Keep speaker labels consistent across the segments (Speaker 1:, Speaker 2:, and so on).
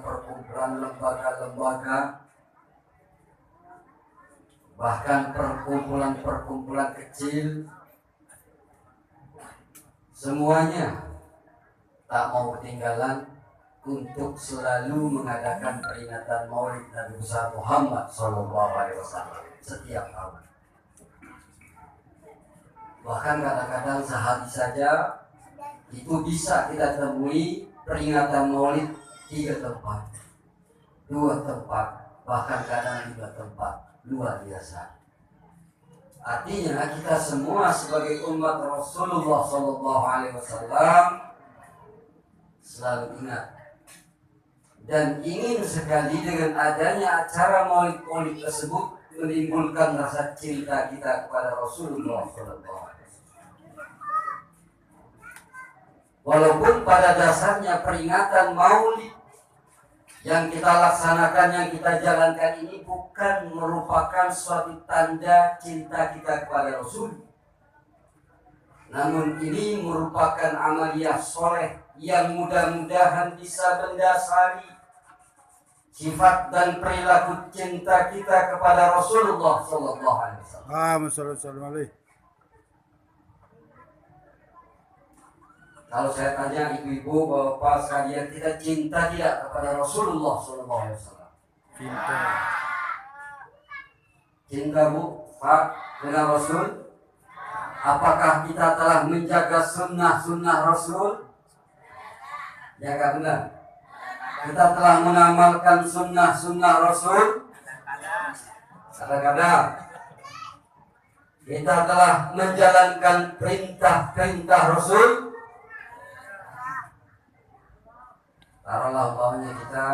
Speaker 1: perkumpulan-perkumpulan, lembaga-lembaga, bahkan perkumpulan-perkumpulan kecil, semuanya tak mau ketinggalan untuk selalu mengadakan peringatan Maulid Nabi besar Muhammad SAW setiap tahun. Bahkan kadang-kadang sehari saja itu bisa kita temui peringatan Maulid 3 tempat, 2 tempat, bahkan kadang 5 tempat. Luar biasa. Artinya kita semua sebagai umat Rasulullah SAW selalu ingat dan ingin sekali dengan adanya acara Maulid tersebut menimbulkan rasa cinta kita kepada Rasulullah SAW. Walaupun pada dasarnya peringatan Maulid yang kita laksanakan, yang kita jalankan ini bukan merupakan suatu tanda cinta kita kepada Rasul. Namun ini merupakan amaliyah soleh yang mudah-mudahan bisa mendasari sifat dan perilaku cinta kita kepada Rasulullah SAW. Kalau saya tanya ibu-ibu, bapak sekalian, kita cinta tidak kepada Rasulullah SAW?
Speaker 2: Cinta.
Speaker 1: Cinta Bu, Pak, dengan Rasul? Apakah kita telah menjaga sunnah-sunnah Rasul? Ya, benar. Kita telah mengamalkan sunnah-sunnah Rasul? Kadang-kadang kita telah menjalankan perintah-perintah Rasul? Taruhlah umpamanya kita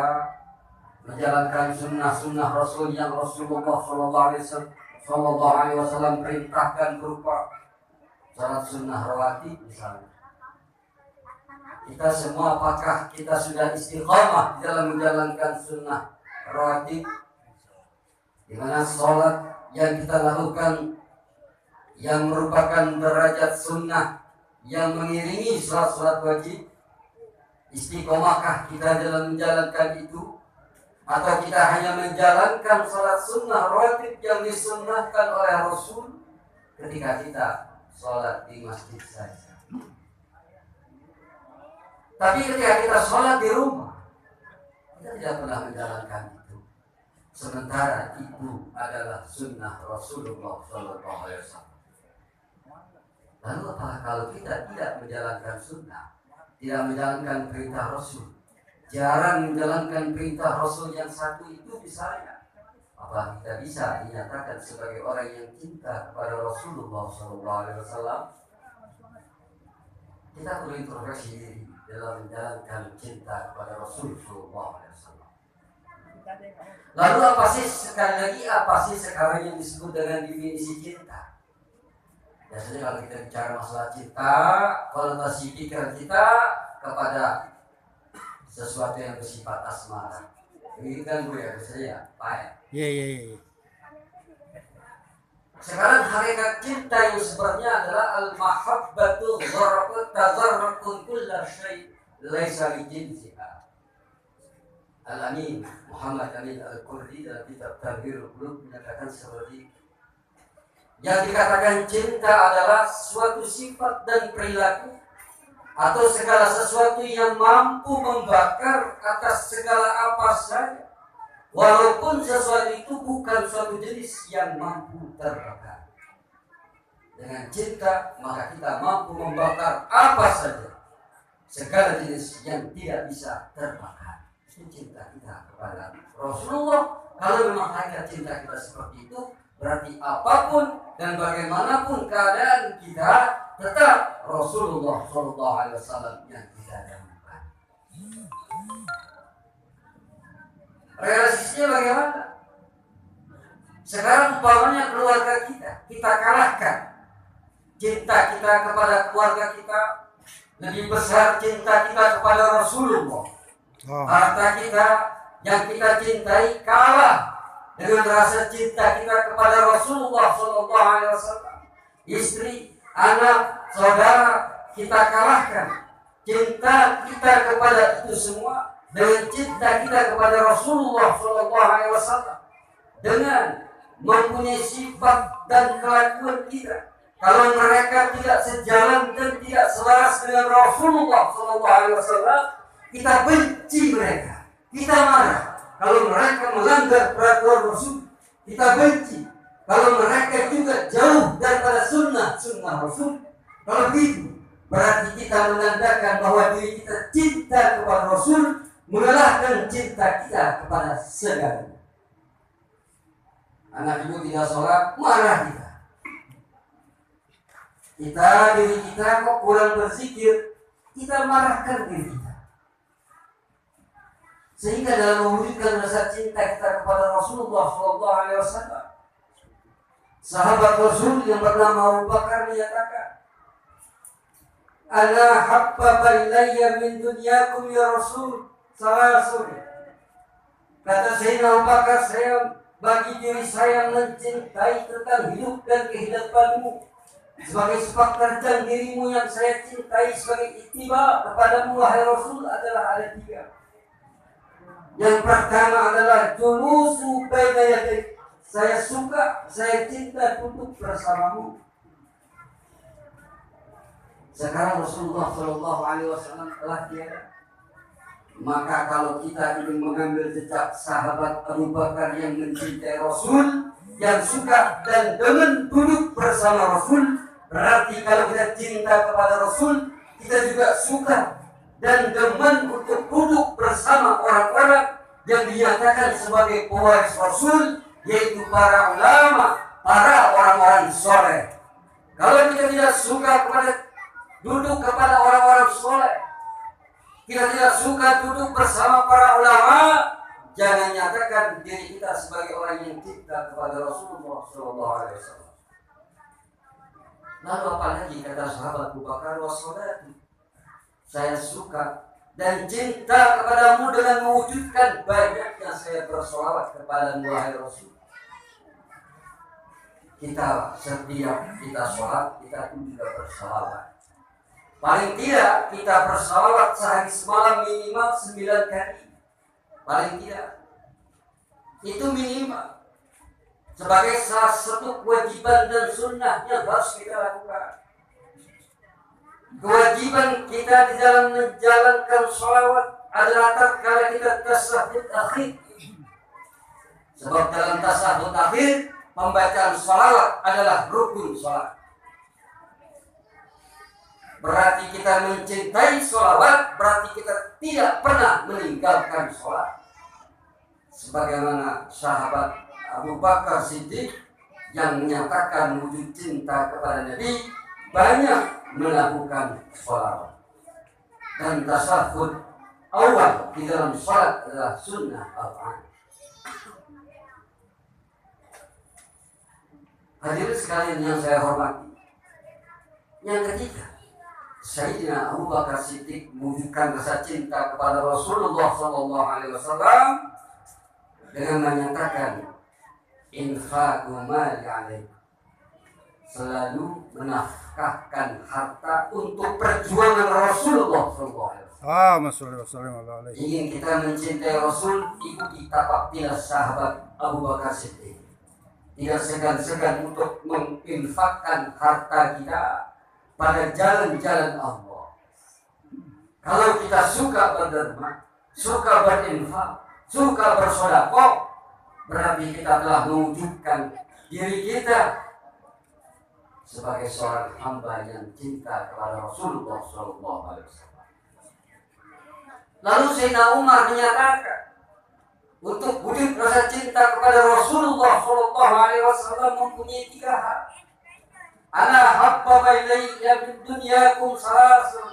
Speaker 1: menjalankan sunnah-sunnah Rasul yang Rasulullah SAW perintahkan berupa salat sunnah rawatib misalnya. Kita semua apakah kita sudah istiqamah dalam menjalankan sunnah rawatib, di mana salat yang kita lakukan yang merupakan derajat sunnah yang mengiringi salat-salat wajib? Istiqomahkah kita dalam menjalankan itu? Atau kita hanya menjalankan salat sunnah rawatib yang disunnahkan oleh Rasul ketika kita salat di masjid saja? Tapi ketika kita salat di rumah, kita tidak pernah menjalankan itu. Sementara itu adalah sunnah Rasulullah SAW. Lalu apakah kalau kita tidak menjalankan sunnah, tidak menjalankan perintah Rasul, jarang menjalankan perintah Rasul yang satu itu misalnya, apa kita bisa dinyatakan sebagai orang yang cinta kepada Rasulullah SAW? Kita perlu introspeksi diri dalam menjalankan cinta kepada Rasulullah SAW. Lalu apa sih sekarang yang disebut dengan definisi cinta? Biasanya kalau kita bicara masalah cinta, konotasi pikiran kita kepada sesuatu yang bersifat asmara. Ini kan gue ya biasanya, Pak.
Speaker 2: Iya.
Speaker 1: Sekarang hakikat cinta yang sebenarnya adalah al-mahabbatu tazarraqun kulla syai' laisa li jinsiha. Al-Amin Muhammad Amin Al-Qurdi dalam kitab Tarbiyul Qulub menyatakan seperti itu. Yang dikatakan cinta adalah suatu sifat dan perilaku atau segala sesuatu yang mampu membakar atas segala apa saja, walaupun sesuatu itu bukan suatu jenis yang mampu terbakar. Dengan cinta maka kita mampu membakar apa saja, segala jenis yang tidak bisa terbakar. Itu cinta kita kepada Rasulullah. Kalau memang hakikat cinta kita seperti itu, berarti apapun dan bagaimanapun keadaan kita, tetap Rasulullah SAW yang kita dahulukan. Realisasinya bagaimana? Sekarang umpamanya keluarga kita kalahkan cinta kita kepada keluarga kita, lebih besar cinta kita kepada Rasulullah. Harta kita yang kita cintai kalah dengan rasa cinta kita kepada Rasulullah SAW. Istri, anak, saudara kita kalahkan. Cinta kita kepada itu semua dengan cinta kita kepada Rasulullah SAW, dengan mempunyai sifat dan kelakuan kita. Kalau mereka tidak sejalan dan tidak selaras dengan Rasulullah SAW, kita benci mereka, kita marah. Kalau mereka melanggar peraturan Rasul, kita benci. Kalau mereka juga jauh daripada sunnah Rasul, kalau begitu berarti kita menandakan bahwa diri kita cinta kepada Rasul mengalahkan cinta kita kepada segalanya. Anak ibu tidak sholat, marah kita. Diri kita kok kurang berzikir, kita marahkan diri kita. Sehingga dalam mewujudkan rasa cinta kita kepada Rasulullah SAW, sahabat Rasul yang bernama Abu Bakar menyatakan, "Ana habbaba ilayya min dunyakum ya Rasul salasun." Kata Sayyidina Abu Bakar, bagi diri saya mencintai tentang hidup dan kehidupanmu. Sebagai sepak terjang dirimu yang saya cintai sebagai ittiba kepadamu wahai Rasul adalah ada 3. Yang pertama adalah julusu baina yadik. Saya suka, saya cinta duduk bersamamu. Sekarang Rasulullah SAW telah tiada. Maka kalau kita ingin mengambil jejak sahabat Abu Bakar yang mencintai Rasul, yang suka dan demen duduk bersama Rasul, berarti kalau kita cinta kepada Rasul, kita juga suka dan demen untuk duduk bersama orang-orang yang dinyatakan sebagai pewaris Rasul, yaitu para ulama, para orang-orang soleh. Kalau kita tidak suka duduk kepada orang-orang soleh, kita tidak suka duduk bersama para ulama, jangan nyatakan diri kita sebagai orang yang cinta kepada Rasulullah SAW. Lalu apalagi kata sahabat Abu Bakar, wassalatu, saya suka dan cinta kepadamu dengan mewujudkan banyaknya saya bersolawat kepada wahai Rasul. Kita setiap kita sholat, kita pun juga bersolawat. Paling tidak kita bersolawat sehari semalam minimal 9 kali. Paling tidak. Itu minimal. Sebagai salah satu kewajiban dan sunnah yang harus kita lakukan. Kewajiban kita di dalam menjalankan sholawat adalah tatkala kita tasyahud akhir. Sebab dalam tasyahud akhir, pembacaan sholawat adalah rukun sholat. Berarti kita mencintai sholawat, berarti kita tidak pernah meninggalkan sholat. Sebagaimana sahabat Abu Bakar Siddiq yang menyatakan wujud cinta kepada Nabi, banyak melakukan sholawat. Dan tasyahud awal di dalam sholat adalah sunnah al-Quran. Hadirin sekalian yang saya hormati, yang ketiga, Sayyidina Abu Bakar Siddiq mewujudkan rasa cinta kepada Rasulullah SAW dengan menyatakan infaqu mali alaihi, selalu menafkahkan harta untuk perjuangan Rasulullah SAW. Ingin kita mencintai Rasul, ikuti tapak tilas sahabat Abu Bakar Siddiq. Tidak segan-segan untuk menginfakkan harta kita pada jalan-jalan Allah. Kalau kita suka berderma, suka berinfak, suka bersedekah, berarti kita telah mewujudkan diri kita sebagai seorang hamba yang cinta kepada Rasulullah SAW. Lalu Sayyidina Umar menyatakan, untuk wujud rasa cinta kepada Rasulullah SAW mempunyai 3 hal. Ana habbaba ilayya min dunyakum salasun.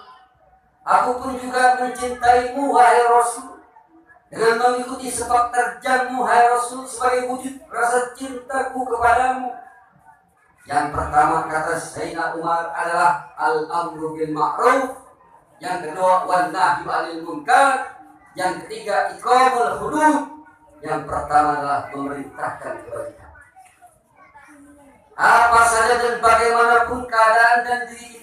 Speaker 1: Aku pun juga mencintaimu wahai Rasul, dengan mengikuti sepak terjangmu wahai Rasul sebagai wujud rasa cintaku kepadamu. Yang pertama kata Sayyidina Umar adalah al-amru bil ma'ruf. Yang kedua wan nahyu 'anil munkar. Yang ketiga iqamul hudud. Yang pertama adalah memerintahkan kebaikan. Apa saja dan bagaimanapun keadaan dan diri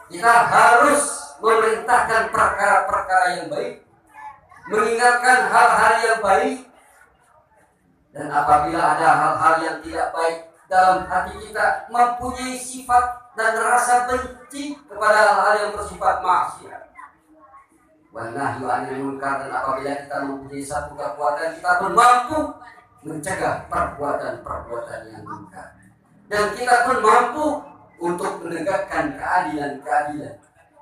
Speaker 1: kita harus memerintahkan perkara-perkara yang baik, mengingatkan hal-hal yang baik. Dan apabila ada hal-hal yang tidak baik dalam hati kita, mempunyai sifat dan rasa benci kepada hal-hal yang bersifat maksiat. Wanahyu 'anil munkar, dan apabila kita mempunyai satu kekuatan, kita pun mampu mencegah perbuatan-perbuatan yang munkar. Dan kita pun mampu untuk menegakkan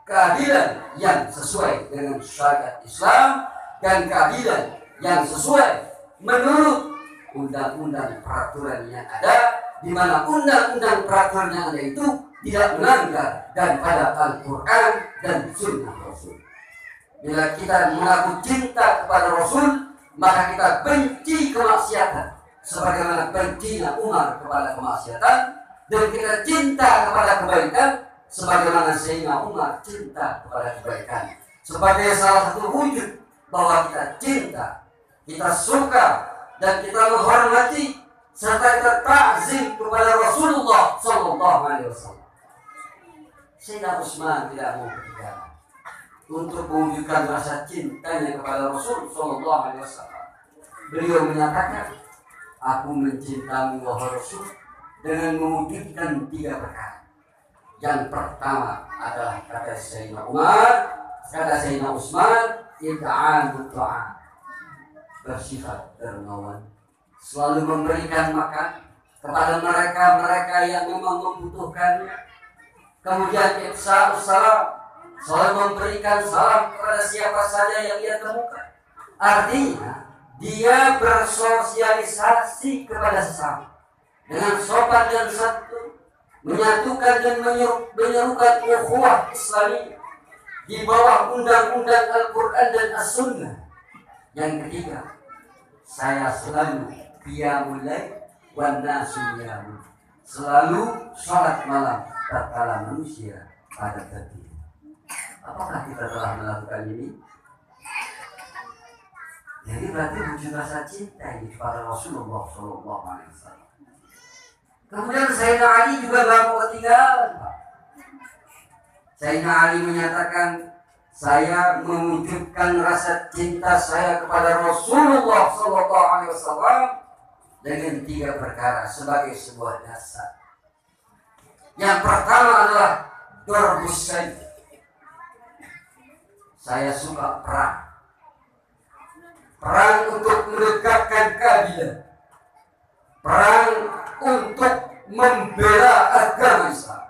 Speaker 1: keadilan yang sesuai dengan syariat Islam, dan keadilan yang sesuai menurut undang-undang peraturan yang ada, di mana undang-undang peraturan yang ada itu tidak melanggar daripada Al-Quran dan Sunnah Rasul. Bila kita mengaku cinta kepada Rasul, maka kita benci kemaksiatan, sebagaimana bencinya Umar kepada kemaksiatan, dan kita cinta kepada kebaikan, sebagaimana Sayyidina Umar cinta kepada kebaikan. Sebagai salah satu wujud bahwa kita cinta, kita suka, dan kita menghormati serta kita ta'zim kepada Rasulullah Sallallahu Alaihi Wasallam. Sayyidina Utsman tidak mau ketinggalan untuk mewujudkan rasa cintanya kepada Rasul Sallallahu Alaihi Wasallam. Beliau menyatakan, aku mencintai wahai Rasul dengan mewujudkan 3 perkara. Yang pertama adalah kata Sayyidina Utsman, it'amut ta'am, bersifat dermawan, selalu memberikan makan kepada mereka yang memang membutuhkannya. Kemudian ifsha'us salam, selalu memberikan salam kepada siapa saja yang ia temukan. Artinya dia bersosialisasi kepada sesama dengan sopan dan santun, menyatukan dan menyerukan ukhuwah Islamiyah di bawah undang-undang Al-Quran dan As-Sunnah. Yang ketiga, saya selalu qiyamul lail wan nasu niyamun, selalu salat malam tatkala manusia pada tertidur. Apakah kita telah melakukan ini? Jadi berarti wujud rasa cinta ini kepada Rasulullah Sallallahu Alaihi Wasallam. Kemudian Sayyidina Ali juga gak mau ketinggalan, Pak. Sayyidina Ali menyatakan, saya mewujudkan rasa cinta saya kepada Rasulullah Sallallahu Alaihi Wasallam dengan 3 perkara sebagai sebuah dasar. Yang pertama adalah darbus sayf. Saya suka perang untuk menegakkan keadilan, perang untuk membela agama Islam.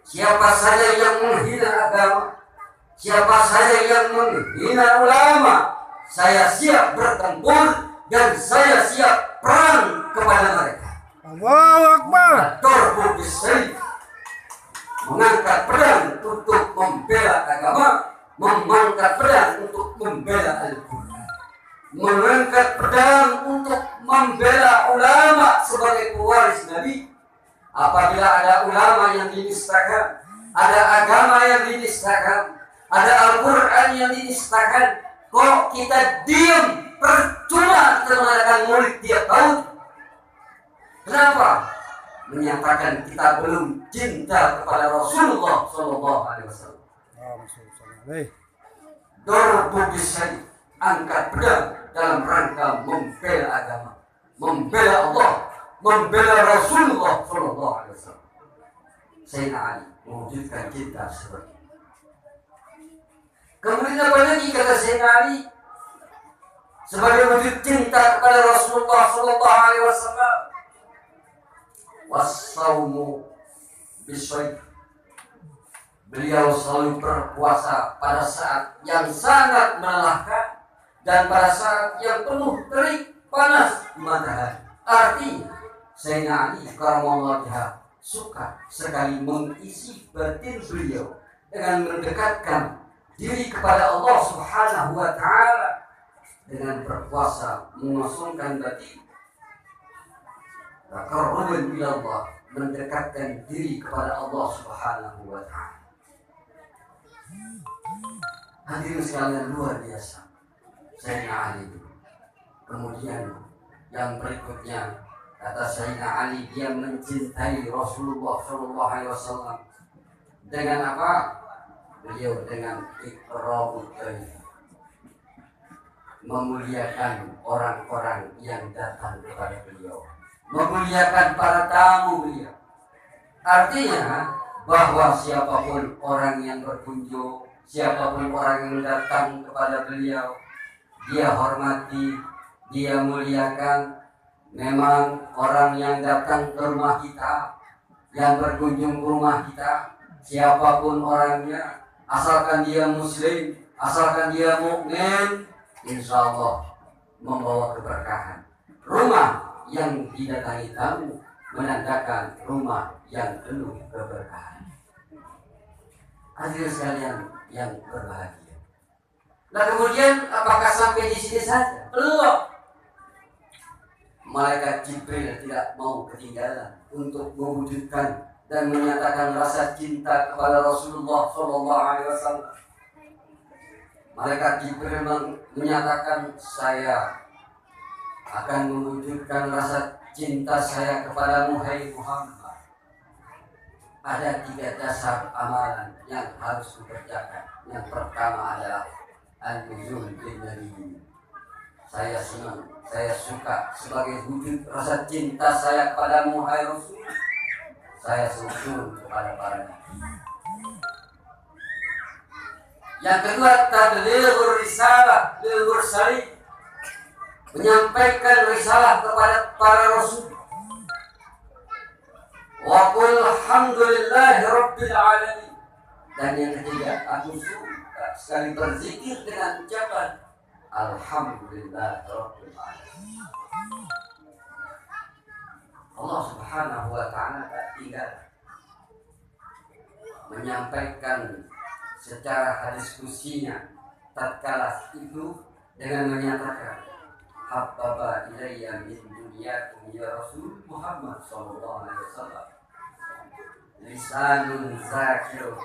Speaker 1: Siapa saja yang menghina agama, siapa saja yang menghina ulama, saya siap bertempur dan saya siap perang kepada mereka.
Speaker 2: Allahu Akbar.
Speaker 1: Darbu bisayf, mengangkat pedang untuk membela agama, mengangkat pedang untuk membela Al-Quran, mengangkat pedang untuk membela ulama sebagai pewaris Nabi. Apabila ada ulama yang dinistakan, ada agama yang dinistakan, ada Al-Quran yang dinistakan, kok kita diam? Percuma kita mengadakan maulid tiap tahun. Kenapa? Menyatakan kita belum cinta kepada Rasulullah Sallallahu Alaihi Wasallam. Darbu bisayf, angkat pedang dalam rangka membela agama, membela Allah, membela Rasulullah Sallallahu Alaihi Wasallam. Sayyidina Ali mewujudkan cinta seperti ini. Kemudian apa lagi kata Sayyidina Ali sebagai wujud cinta kepada Rasulullah Sallallahu Alaihi Wasallam? Wassaumu bisayf. Beliau selalu berpuasa pada saat yang sangat melelahkan dan pada saat yang penuh terik panas matahari. Artinya Sayyidina Ali karamallahu wajhahu suka sekali mengisi batin beliau dengan mendekatkan diri kepada Allah Subhanahu wa Ta'ala dengan berpuasa, mengosongkan batin, taqarruban ila Allah, mendekatkan diri kepada Allah Subhanahu wa Ta'ala. Hadirin sekalian, luar biasa Sayyidina Ali. Kemudian yang berikutnya kata Sayyidina Ali, dia mencintai Rasulullah Sallallahu Alaihi Wasallam dengan apa? Beliau dengan ikramul dhaif, memuliakan orang-orang yang datang kepada beliau, memuliakan para tamu beliau. Artinya bahwa siapapun orang yang berkunjung, siapapun orang yang datang kepada beliau, dia hormati, dia muliakan. Memang orang yang datang ke rumah kita, yang berkunjung ke rumah kita, siapapun orangnya, asalkan dia muslim, asalkan dia mukmin, insya Allah membawa keberkahan. Rumah yang didatangi tamu menandakan rumah yang penuh keberkahan. Hadirin sekalian yang berbahagia. Nah kemudian apakah sampai di sini saja? Belum. Malaikat Jibril tidak mau ketinggalan untuk mewujudkan dan menyatakan rasa cinta kepada Rasulullah SAW. Malaikat Jibril menyatakan, saya akan mewujudkan rasa cinta saya kepada Muhammad. Ada 3 dasar amalan yang harus dikerjakan. Yang pertama adalah an-nuzul bin nabi. Saya senang, saya suka sebagai wujud rasa cinta saya kepada Muhammad Rasul. Saya sujud kepada para nabi. Yang kedua, tablighur risalah lil mursalin. Menyampaikan risalah kepada para rasul. Wa qul hamdulillahi rabbil alamin. Dan yang ketiga, aku suka sekali berzikir dengan ucapan alhamdulillahi rabbil alamin. Allah Subhanahu wa taala tak tinggal menyampaikan secara diskusinya tatkala itu dengan menyatakan habbaba ilayya min dunyakum ya Rasul Muhammad sallallahu alaihi wasallam lisanun zakirun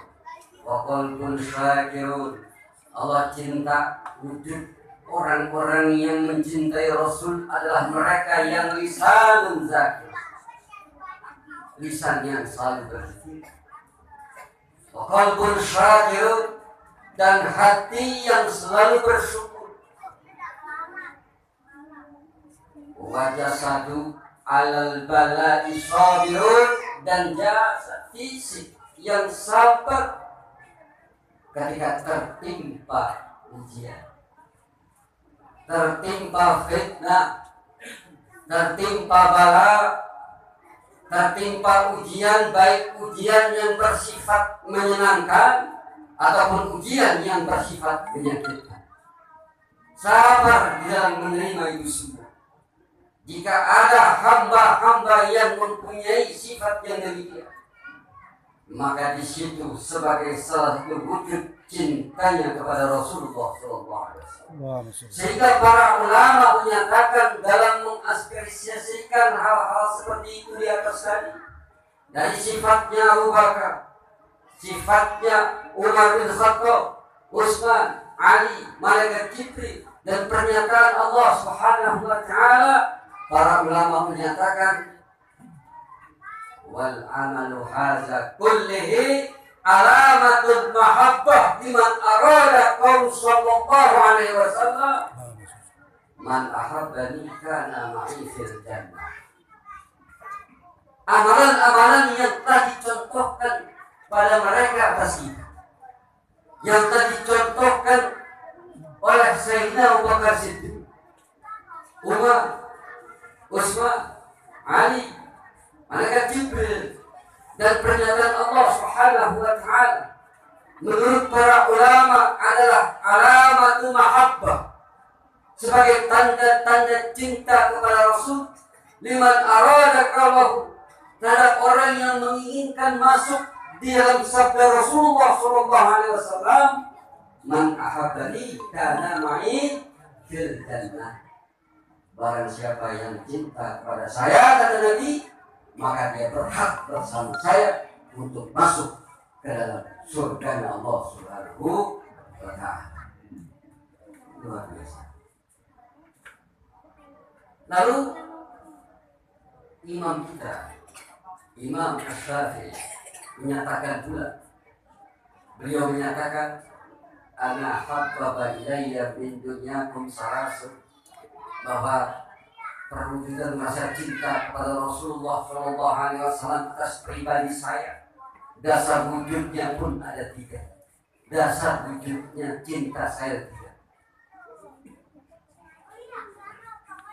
Speaker 1: wa qalbun syakirun. Allah cinta wujud orang-orang yang mencintai Rasul adalah mereka yang lisanun zakir, lisan yang selalu berzikir, wa qalbun syakirun, dan hati yang selalu bersyukur, wajah satu alal bala'i sabirun, dan jasad fisik yang sabar ketika tertimpa ujian, tertimpa fitnah, tertimpa bala, tertimpa ujian, baik ujian yang bersifat menyenangkan ataupun ujian yang bersifat menyakitkan. Sabar di dalam menerima itu semua. Jika ada hamba-hamba yang mempunyai sifat yang demikian, maka di situ sebagai salah satu wujud cintanya kepada Rasulullah SAW. Sehingga para ulama menyatakan dalam mengapresiasikan hal-hal seperti itu di atas tadi, dari sifatnya Abu Bakar, sifatnya Umar bin Khattab, Utsman, Ali, malaikat Jibril, dan pernyataan Allah Subhanahu wa taala, para ulama menyatakan wal amalu hadza kullihi alamatul mahabbah liman arada qaul sallallahu alaihi wasallam man ahabbani kana ma'i fil jannah. Amalan-amalan yang telah dicontohkan pada mereka atas kita, yang telah dicontohkan oleh Sayyidina Abu Bakar Siddiq, Umar, Utsman, Ali, malaikat Jibril, dan pernyataan Allah Subhanahu wa taala menurut para ulama adalah alamatu mahabbah, sebagai tanda-tanda cinta kepada Rasul, liman arada qalahu, terhadap orang yang menginginkan masuk di dalam sabda Rasulullah sallallahu alaihi wasallam, man ahabbani kana ma'i fil jannah. Barang siapa yang cinta kepada saya, kata Nabi, maka dia berhak bersama saya untuk masuk ke dalam surga Allah Subhanahu wa taala. Luar biasa. Lalu imam kita, Imam Asy-Syafi'i, menyatakan pula, beliau menyatakan ana habbaba ilayya min dunyakum salasun, bahwa perlu juga merasa cinta kepada Rasulullah Shallallahu Alaihi Wasallam atas pribadi saya. Dasar wujudnya pun ada 3. Dasar wujudnya cinta saya 3.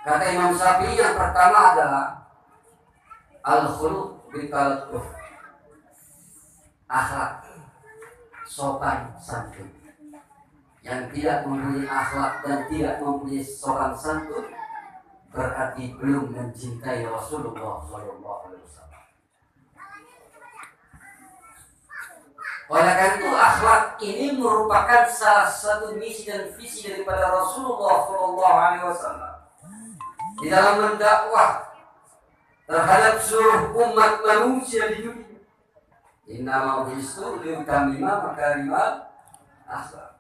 Speaker 1: Kata Imam Syafi'i, yang pertama adalah al-khuluq bil-talatuf, akhlak, sopan santun. Yang tidak mempunyai akhlak dan tidak mempunyai sopan santun berarti belum mencintai Rasulullah Sallallahu Alaihi Wasallam. Oleh karena itu, akhlak ini merupakan salah satu misi dan visi daripada Rasulullah Sallallahu Alaihi Wasallam di dalam mendakwah terhadap seluruh umat manusia di dunia. Innama bu'istu liutammima makarimal akhlak.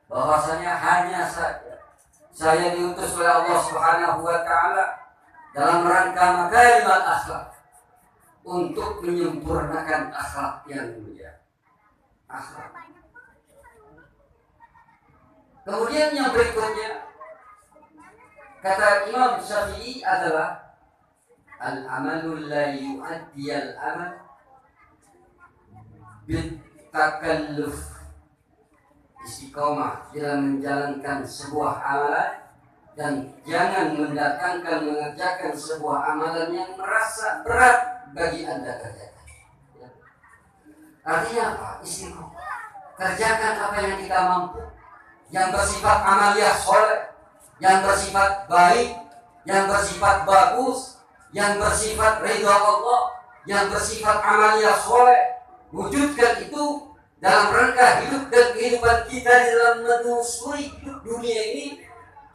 Speaker 1: Bahwasanya hanya saja saya diutus oleh Allah Subhanahu wa taala dalam rangka makarimal akhlak, untuk menyempurnakan akhlak yang mulia. Akhlak. Kemudian yang berikutnya, kata Imam Syafi'i adalah al-amalul la yu'addi al-amal bit-takalluf. Istiqomah dalam menjalankan sebuah amalan dan jangan mengerjakan sebuah amalan yang merasa berat bagi Anda kerjakan. Artinya apa? Istiqomah. Kerjakan apa yang kita mampu, yang bersifat amaliyah soleh, yang bersifat baik, yang bersifat bagus, yang bersifat ridha Allah, yang bersifat amaliyah soleh. Wujudkan itu dalam rangka hidup dan kehidupan kita di dalam menelusuri hidup dunia ini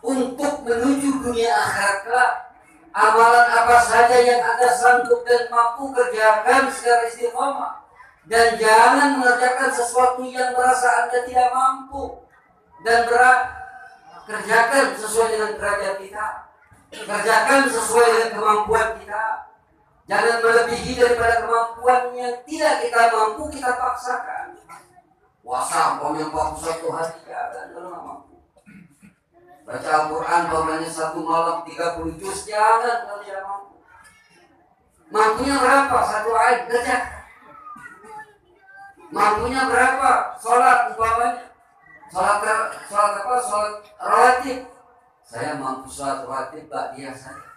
Speaker 1: untuk menuju dunia akhirat kelak. Amalan apa saja yang Anda sanggup dan mampu kerjakan secara istiqomah, dan jangan mengerjakan sesuatu yang merasa Anda tidak mampu dan berat. Kerjakan sesuai dengan derajat kita, kerjakan sesuai dengan kemampuan kita. Jangan melebihi daripada kemampuan yang tidak kita mampu kita paksakan. Puasa umpamanya 41 hari jangan kalau nggak mampu. Baca Al-Quran umpamanya 1 malam 30 juz jangan kalau tidak mampu. Mampunya berapa? 1 ayat kerjakan. Mampunya berapa? Sholat umpamanya. Sholat rawatib. Saya mampu sholat rawatib ba'diyah saya.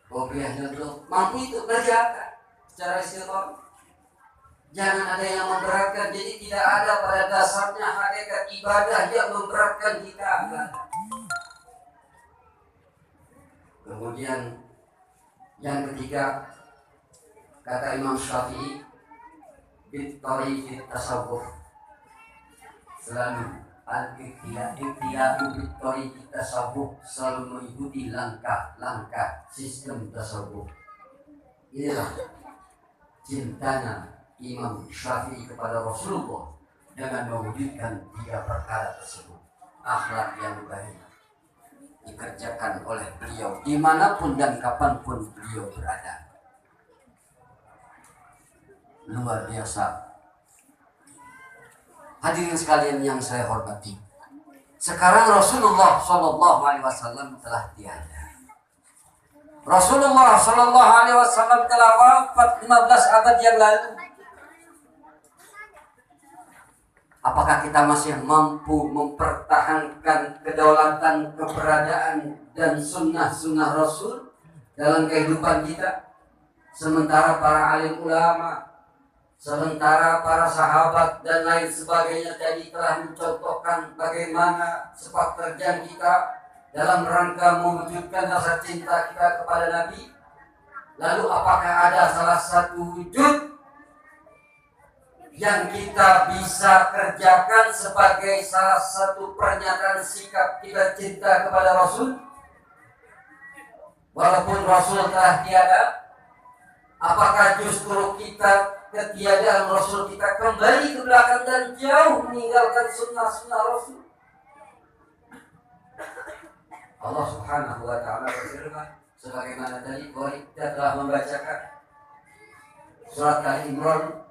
Speaker 1: Kopiahnya dulu mampu itu kerjakan secara istiqomah. Jangan ada yang memberatkan. Jadi tidak ada pada dasarnya hakikat ibadah yang memberatkan kita. Kemudian yang ketiga, kata Imam Syafi'i, bit-tariqit tasawuf, selalu al-iktiyadu bit-tariqit tasawuf, selalu mengikuti langkah-langkah sistem tasawuf. Inilah cintanya Imam Syafi'i kepada Rasulullah dengan mewujudkan 3 perkara tersebut. Akhlak yang baik dikerjakan oleh beliau dimanapun dan kapanpun beliau berada. Luar biasa. Hadirin sekalian yang saya hormati, sekarang Rasulullah Shallallahu Alaihi Wasallam telah tiada. Rasulullah Shallallahu Alaihi Wasallam telah wafat 15 abad yang lalu. Apakah kita masih mampu mempertahankan kedaulatan, keberadaan, dan sunnah-sunnah Rasul dalam kehidupan kita? Sementara para alim ulama, sementara para sahabat dan lain sebagainya tadi telah mencontohkan bagaimana sepak terjang kita dalam rangka mewujudkan rasa cinta kita kepada Nabi. Lalu apakah ada salah satu wujud yang kita bisa kerjakan sebagai salah satu pernyataan sikap kita cinta kepada Rasul? Walaupun Rasul telah tiada, apakah justru kita ketiadaan Rasul kita kembali ke belakang dan jauh meninggalkan sunnah-sunnah Rasul? Allah Subhanahu wa taala berfirman sebagaimana tadi kita telah membacakan surat Al-Imran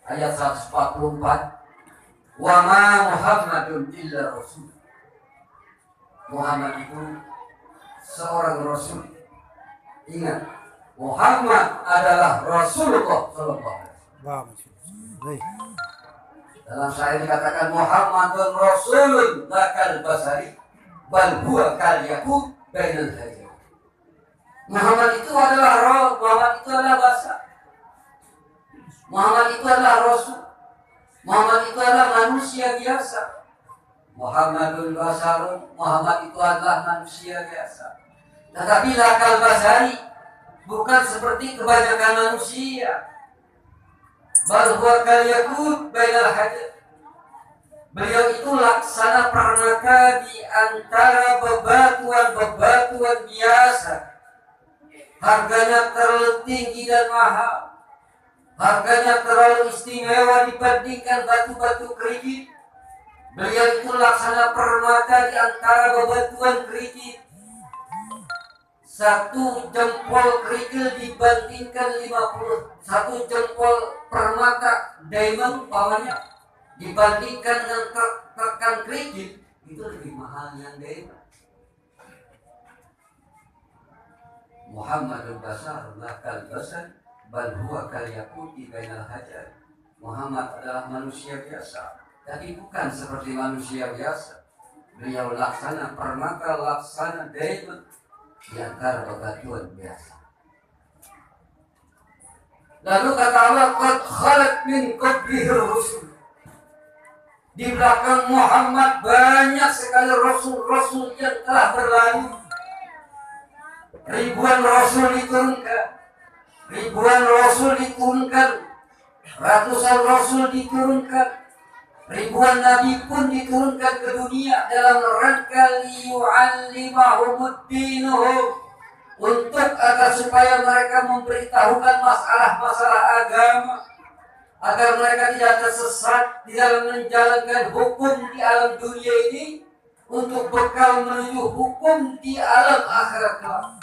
Speaker 1: ayat 144. Wa ma Muhammadun illa rasul. Muhammad itu seorang rasul. Ingat, Muhammad adalah Rasulullah sallallahu alaihi wasallam. Dalam syair dikatakan Muhammadun rasulun lakal basari bal huwa kal yakub bainal hajar. Muhammad itu adalah roh, Muhammad itu adalah bahasa. Muhammad itu adalah rasul. Muhammad itu adalah manusia biasa. Muhammadun basarun, Muhammad itu adalah manusia biasa. Tetapi lakal basari bukan seperti kebanyakan manusia. Bal huwa kal yakub bainal hajar. Beliau itu laksana permata di antara bebatuan-bebatuan biasa. Harganya terlalu tinggi dan mahal. Harganya terlalu istimewa dibandingkan batu-batu kerikil. Beliau itu laksana permata di antara bebatuan kerikil. Satu jempol kerikil dibandingkan 50. Satu jempol permata diamond bawahnya dibandingkan dengan rekan kerikil itu lebih mahal yang diamond. Muhammadun basar lakal basar bal huwa kal yaquti bainal hajar. Muhammad adalah manusia biasa, tapi bukan seperti manusia biasa. Beliau laksana permata, laksana diamond di antara bebatuan biasa. Lalu kata Allah, qad khalat min qablihi rusul. Di belakang Muhammad banyak sekali rasul-rasul yang telah berlalu. Ribuan rasul diturunkan. Ribuan rasul diturunkan. Ratusan rasul diturunkan. Ribuan nabi pun diturunkan ke dunia dalam rangka liyu'allimahumuddinahum, untuk agar supaya mereka memberitahukan masalah-masalah agama, agar mereka tidak tersesat di dalam menjalankan hukum di alam dunia ini untuk bekal menuju hukum di alam akhirat kelak.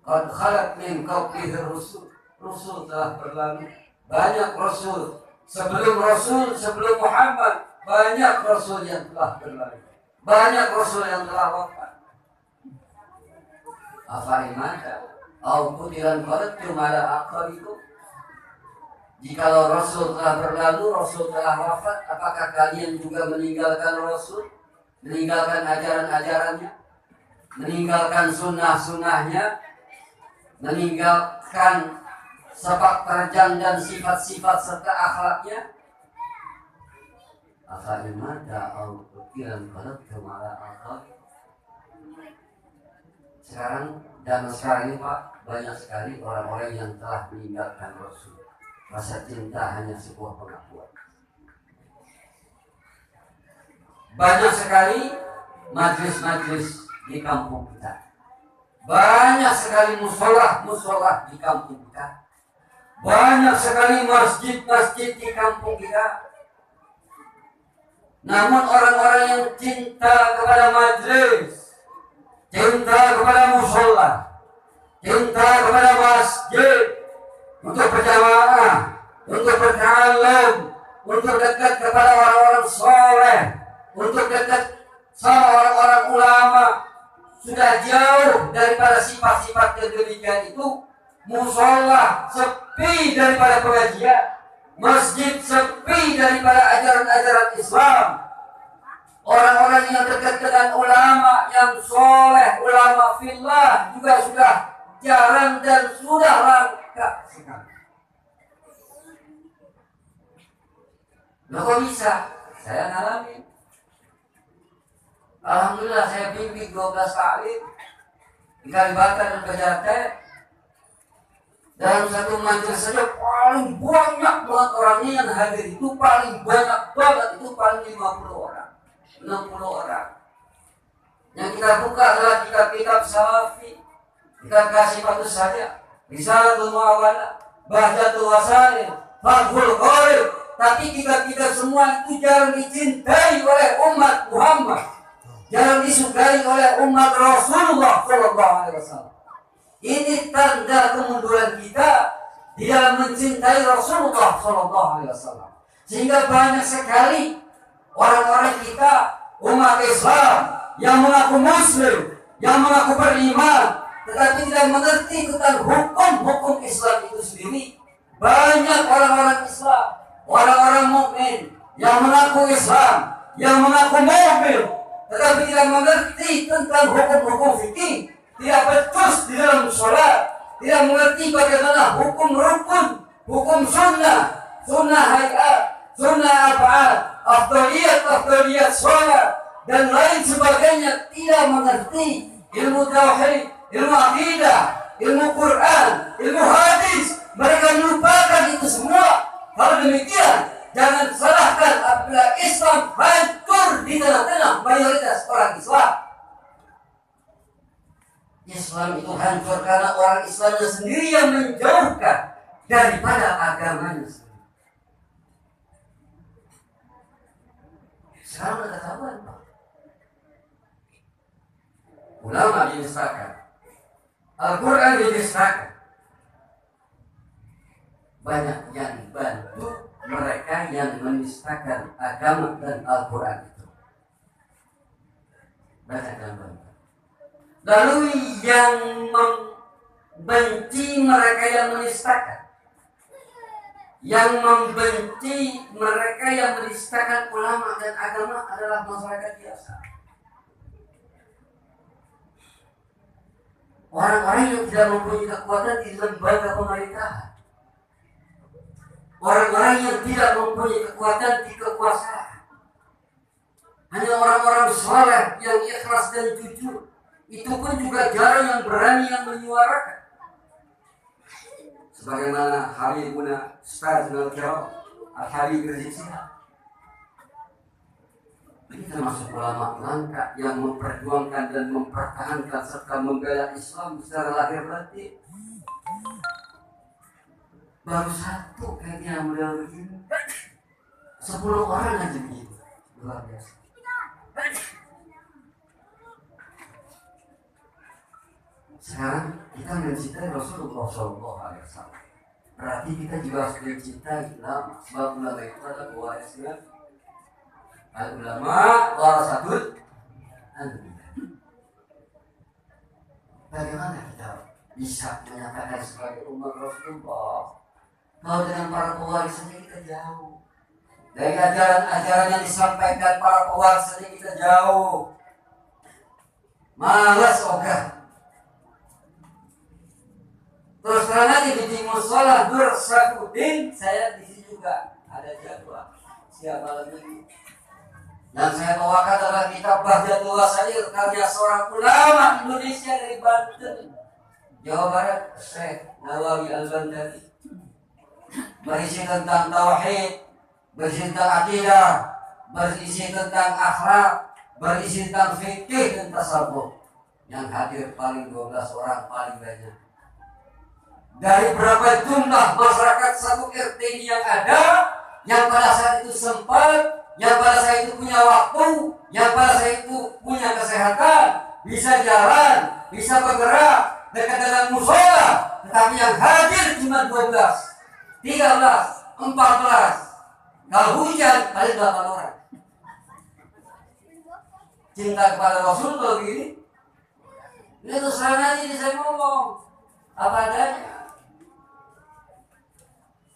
Speaker 1: Qad khalat min qablihi rusul. Rasul telah berlalu. Banyak rasul. Sebelum Muhammad, banyak rasul yang telah berlalu. Banyak rasul yang telah wafat. Afarimata au qutilan qarattum ala aqabikum. Jikalau rasul telah berlalu, rasul telah wafat, apakah kalian juga meninggalkan rasul? Meninggalkan ajaran-ajarannya? Meninggalkan sunnah-sunnahnya? Meninggalkan sepak terjang dan sifat-sifat serta akhlaknya? Afarimata au qutilan qarattum ala aqabikum. Sekarang ini Pak, banyak sekali orang-orang yang telah meninggalkan Rasul. Rasa cinta hanya sebuah pengakuan. Banyak sekali majlis-majlis di kampung kita. Banyak sekali musolah di kampung kita. Banyak sekali masjid-masjid di kampung kita. Namun orang-orang yang cinta kepada majlis, cinta kepada musola, cinta kepada masjid, untuk berjamaah, untuk bertalim, untuk dekat kepada orang-orang soleh, untuk dekat sama orang-orang ulama, sudah jauh daripada sifat-sifat yang demikian itu. Musola sepi daripada pengajian, masjid sepi daripada ajaran-ajaran Islam. Orang-orang yang dekat dengan ulama yang soleh, ulama fillah juga sudah jarang dan sudah langka sekali. Loh kok bisa? Saya ngalamin. Alhamdulillah saya bimbing 12 taklim di Kalibata dan Bejarte. Dalam satu majelis saja paling banyak banget orangnya yang hadir itu, paling banyak banget itu paling 50 orang. 60 orang. Yang kita buka adalah kitab-kitab salafi. Kita kasih bagus saja. Risalatul Mu'awalah, Bahjatul Wasail, Fathul Qorib. Tapi kitab-kitab semua itu jarang dicintai oleh umat Muhammad. Jarang disukai oleh umat Rasulullah SAW. Ini tanda kemunduran kita di dalam mencintai Rasulullah SAW. Sehingga banyak sekali orang-orang kita, umat Islam yang mengaku muslim, yang mengaku beriman, tetapi tidak mengerti tentang hukum-hukum Islam itu sendiri. Banyak orang-orang Islam, orang-orang mukmin yang mengaku Islam, yang mengaku mukmin, tetapi tidak mengerti tentang hukum-hukum fikih, tidak becus di dalam sholat, tidak mengerti bagaimana hukum rukun, hukum sunnah, sunnah hayat, sunnah af'al, afdaliyat sholat, dan lain sebagainya. Tidak mengerti ilmu tauhid, ilmu akidah, ilmu Quran, ilmu hadis. Mereka melupakan itu semua. Kalau demikian, jangan salahkan apabila Islam hancur di tengah-tengah mayoritas orang Islam. Islam itu hancur karena orang Islamnya sendiri yang menjauhkan daripada agamanya sendiri. Sekarang ada ketahuan, Pak. Ulama dinistakan, Al-Quran dinistakan. Banyak yang bantu mereka yang menistakan agama dan Al-Quran itu. Banyak yang bantu. Lalu yang membenci mereka yang menistakan, yang membenci mereka yang menistakan ulama dan agama adalah masyarakat biasa. Orang-orang yang tidak mempunyai kekuatan di lembaga pemerintahan, orang-orang yang tidak mempunyai kekuatan di kekuasaan, hanya orang-orang saleh yang ikhlas dan jujur. Itu pun juga jarang yang berani yang menyuarakan. Sebagaimana Habibuna Ustaz Al-Kiram Al-Habib Rizik Syihab. Ini termasuk ulama langka yang memperjuangkan dan mempertahankan serta membela Islam secara lahir batin. Baru satu kayaknya model begini, 10 orang aja begitu. Luar biasa. Sekarang kita mencintai Rasulullah SAW. Berarti kita juga harus mencintai ulama. Sebab ulama itu adalah warisnya al-ulama warasatul anbiya. Bagaimana kita bisa menyatakan sebagai umat Rasulullah kalau dengan para pewaris saja kita jauh, dari ajaran-ajaran yang disampaikan para pewaris saja kita jauh, malas ogah. Terus terang aja di musola Nur Syafuddin, saya di sini juga ada jadwal siapa lagi yang saya bawakan adalah kitab Bahjatul Wasail karya seorang ulama Indonesia dari Banten, Jawa Barat, Syekh Nawawi Al-Bandari. Berisi tentang tauhid, berisi tentang akidah, berisi tentang akhlak, berisi tentang fikih dan tasawuf. Yang hadir paling 12 orang paling banyak. Dari berapa jumlah masyarakat satu RT ini yang ada, yang pada saat itu sempat, yang pada saat itu punya waktu, yang pada saat itu punya kesehatan, bisa jalan, bisa bergerak dekat dengan musola, tetapi yang hadir cuma 12, 13, 14. Kalau hujan paling 8 orang. Cinta kepada Rasulullah begini. Ini terus terang aja ini saya ngomong apa adanya.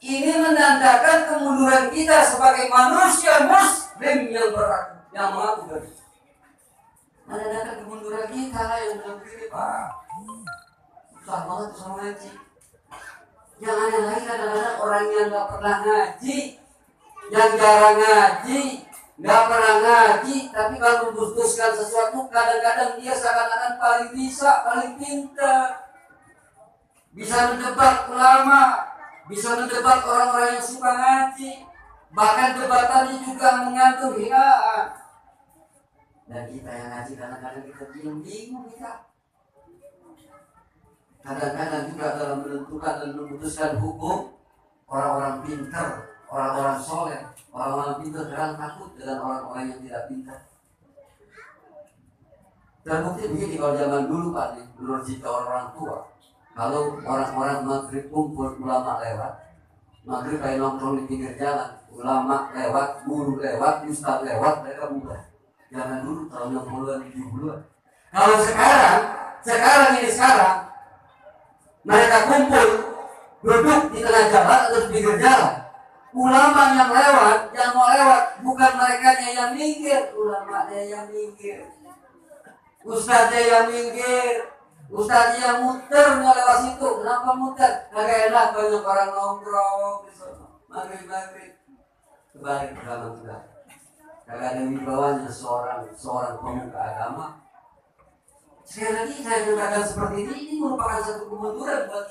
Speaker 1: Ini menandakan kemunduran kita sebagai manusia muslim yang mengaku beriman. Menandakan kemunduran kita yang bilang begini, Pak. Susah banget sama ngaji. Yang aneh lagi kadang-kadang orang yang nggak pernah ngaji, yang jarang ngaji, nggak pernah ngaji, tapi kalau memutuskan sesuatu kadang-kadang dia seakan-akan paling bisa, paling pintar, bisa mendebat ulama, bisa mendebat orang-orang yang suka ngaji, bahkan debatannya juga mengandung hinaan. Dan kita yang ngaji kadang-kadang kita bingung kita. Kadang-kadang juga dalam menentukan dan memutuskan hukum, orang-orang pintar, orang-orang soleh, orang-orang pintar kadang takut dengan orang-orang yang tidak pintar. Terbukti begini kalau zaman dulu Pak, menurut cerita orang tua, kalau orang-orang maghrib kumpul ulama lewat, maghrib kayak nongkrong di pinggir jalan, ulama lewat, guru lewat, ustaz lewat, mereka bubar. Jangan dulu tahun 60-an, 70-an. Kalau sekarang mereka kumpul duduk di tengah jalan atau di pinggir jalan. Ulama yang lewat, yang mau lewat, bukan mereka yang minggir, ulamanya yang minggir, ustaznya yang minggir, ustaznya yang muter nggak lewat situ. Kenapa muter? Agak enak banyak orang nongkrong di sana. Maghrib kembali ke zaman kita. Kagak ada wibawanya seorang pemuka agama. Sekali lagi saya katakan seperti ini merupakan satu kemunduran buat kita.